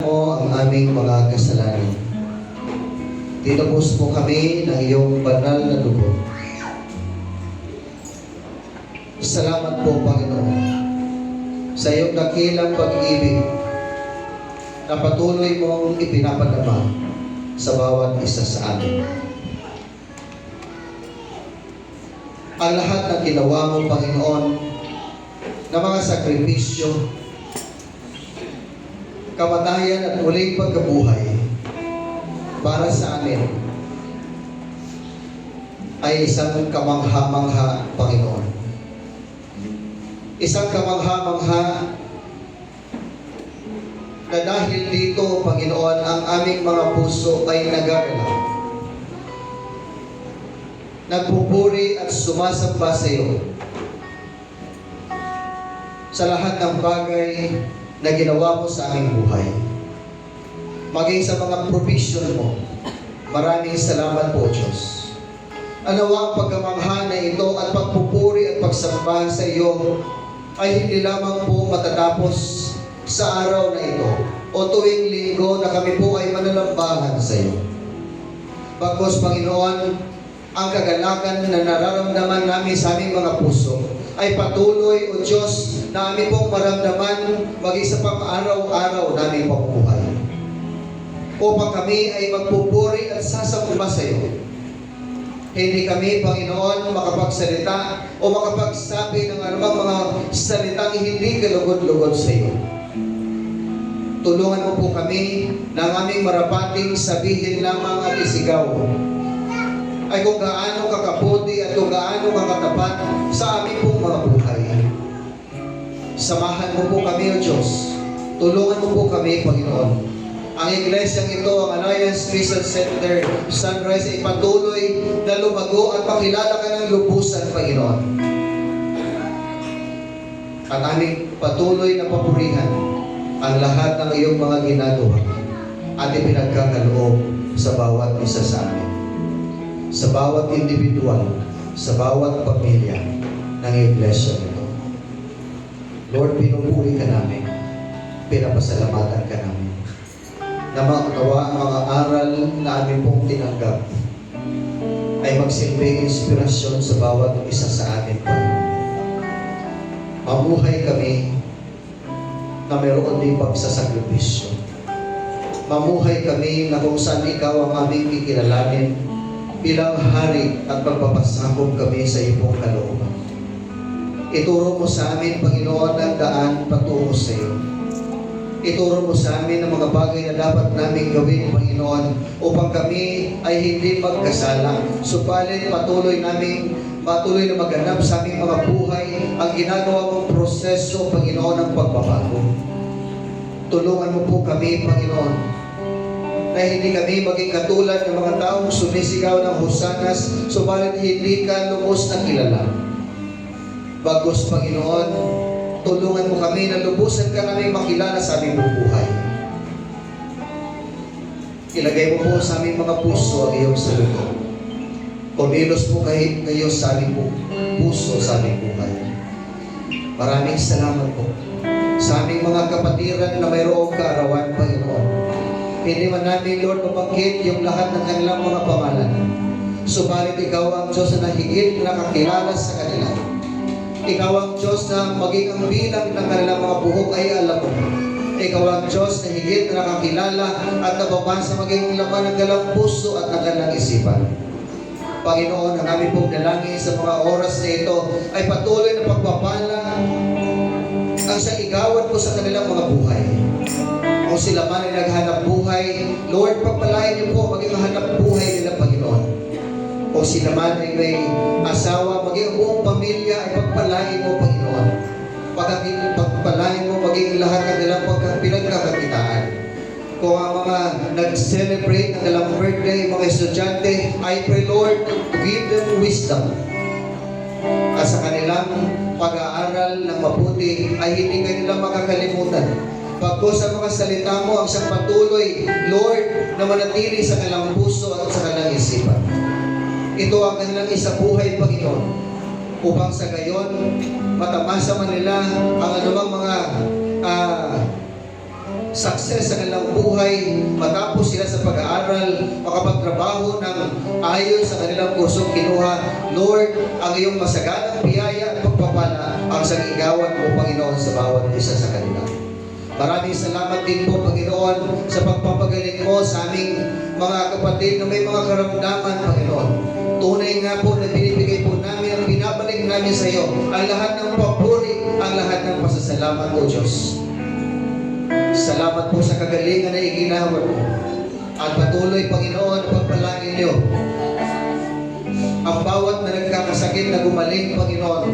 mo ang aming mga kasalanan. Tinubos mo kami ng iyong banal na dugo. Salamat po, Panginoon, sa iyong dakilang pag-ibig na patuloy mong ipinapadama sa bawat isa sa amin. Ang lahat ng ginawa mo, Panginoon, na mga sakripisyo, kamatayan at muling pagkabuhay para sa amin ay isang kamangha-mangha, Panginoon. Isang kamangha-mangha na dahil dito, Panginoon, ang aming mga puso ay nagagalaw, nagpupuri at sumasamba sa iyo sa lahat ng bagay na ginawa mo sa aming buhay. Maging sa mga provision mo, maraming salamat po, Diyos. Anawa ang pagkamangha na ito at pagpupuri at pagsamba sa iyo ay hindi lamang po matatapos sa araw na ito o tuwing linggo na kami po ay manalambahan sa iyo. Bagkus, Panginoon, ang kagalakan na nararamdaman namin sa aming mga puso ay patuloy, O Diyos, na aming pong maramdaman maging sa pang-araw-araw namin pamumuhay. Upang kami ay magpupuri at sasamba sa iyo. Hindi kami, Panginoon, makapagsalita o makapagsabi ng anumang mga salitang hindi kalugod-lugod sa iyo. Tulungan mo po kami na ang aming marapating sabihin lamang at isigaw ay kung gaano kakabuti at kung gaano kakatapat sa aming pong mga buhay. Samahan mo po kami, O Diyos. Tulungan mo po kami, Panginoon. Ang iglesyang ito, ang Alliance Christian Center Sunrise, ay patuloy na lumago at makilala ka ng lubusan, Panginoon. At aming patuloy na papurihan ang lahat ng iyong mga ginagawa at ipinagkakaloob sa bawat isa sa amin, sa bawat individual, sa bawat pamilya ng iglesia nito. Lord, pinupuri ka namin, pinapasalamatan ka namin, na maunawa ang mga aral na amin pong tinanggap ay magsilbing inspirasyon sa bawat isa sa amin, Panginoon. Mamuhay kami na mayroon din pagsasakripisyo. Mamuhay kami na kung saan ikaw ang aming kikilalanin bilang hari at magpapasakop kami sa iyong kalooban. Ituro mo sa amin, Panginoon, ang daan patungo sa iyo. Ituro mo sa amin ang mga bagay na dapat namin gawin, Panginoon, upang kami ay hindi magkasala. Subalit patuloy na maganap sa aming mga buhay ang ginagawa mong proseso, Panginoon, ng pagbabago. Tulungan mo po kami, Panginoon, na hindi kami maging katulad ng mga taong sumisigaw ng hosanas, subalit hindi ka lubos na kilala. Bagkus, Panginoon, tulungan mo kami na lubusan ka namin makilala sa aming buhay. Ilagay mo po sa aming mga puso ang iyong saludo. Kumilos po kayo sa aming puso, sa aming buhay. Maraming salamat po sa aming mga kapatiran na mayroong kaarawan, Panginoon. Hindi man namin, Lord, mabanggit yung lahat ng kanilang mga pangalan. Subalit ikaw ang Diyos na higit na nakakilala sa kanila. Ikaw ang Diyos na maging ang bilang ng kanilang mga buhok ay alam mo. Ikaw ang Diyos na higit na nakakilala at nababasa maging laman ng kanilang puso at ng kanilang isipan. Panginoon, ang aming pong dalangin sa mga oras na ito ay patuloy na pagpapala ang sa igawan mo sa kanilang mga buhay. Kung sila man ay naghanap buhay, Lord, pagpalain niyo po maging hanap buhay nila, Panginoon. O sila man ay may asawa, maging buong pamilya ay pagpalain mo, Panginoon. Pagpalain mo maging lahat ng nilang pinagkakakitaan. Kung ang mga nag-celebrate ng nilang birthday, mga estudyante, I pray, Lord, to give them wisdom. At sa kanilang pag-aaral ng mabuti ay hindi kanila makakalimutan. Pagkus sa mga salita mo ang siyang patuloy, Lord, na manatili sa kanilang puso at sa kanilang isipan. Ito ang kanilang isabuhay, Panginoon, upang sa gayon matamasa man nila ang anumang mga success sa kanilang buhay, matapos sila sa pag-aaral, makapagtrabaho ng ayon sa kanilang kursong kinuha. Lord, ang iyong masaganang biyaya at pagpapala ang sangigawan mo, Panginoon, sa bawat isa sa kanila. Maraming salamat din po, Panginoon, sa pagpapagaling mo sa aming mga kapatid na may mga karamdaman, Panginoon. Tunay nga po na binibigay po namin ang binabalik namin sa iyo, ang lahat ng papuri, ang lahat ng pasasalamat, O Diyos. Salamat po sa kagalingan na iginawa mo. At patuloy, Panginoon, pagpalangin niyo ang bawat na nagkakasakit na gumaling, Panginoon,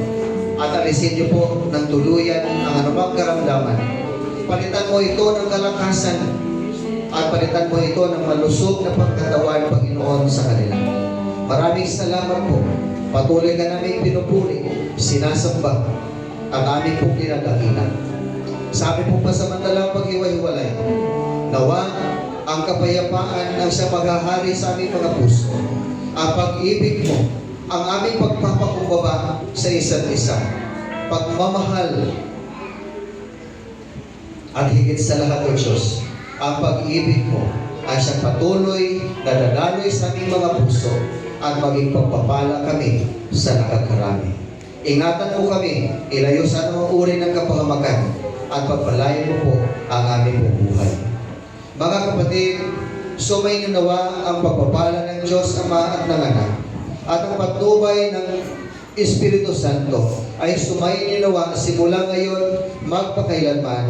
at alisin niyo po ng tuluyan ang anumang karamdaman. Palitan mo ito ng kalakasan at palitan mo ito ng malusog na pagkatawan, Panginoon, sa kanila. Maraming salamat po. Patuloy ka namin pinupuri, sinasamba, at aming pong pinadakilan. Sa aming pong pasamantalang pag-iwa-hiwalay, nawa ang kapayapaan ng siyang maghahari sa aming mga puso. Ang pag-ibig mo, ang aming pagpapakumbaba sa isa't isa. Pagmamahal, at higit sa lahat, O Diyos, ang pag-ibig mo ay siyang patuloy na dadaloy sa aming mga puso at maging pagpapala kami sa nakakarami. Ingatan mo kami, ilayo sa anumang uri ng kapahamakan at pagpalain mo po ang aming buhay. Mga kapatid, sumayin nawa ang pagpapala ng Diyos Ama at ng Anak at ang patnubay ng Espiritu Santo ay sumayin nawa simula ngayon magpakailanman.